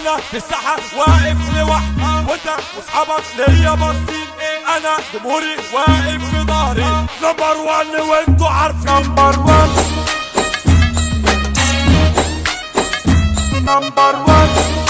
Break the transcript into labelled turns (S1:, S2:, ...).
S1: انا في الساحة واقف لوحدي وانت واصحابك ليا باصين. انا جمهوري واقف في ظهري نمبر 1 وانتوا عارفين. نمبر 1 نمبر 1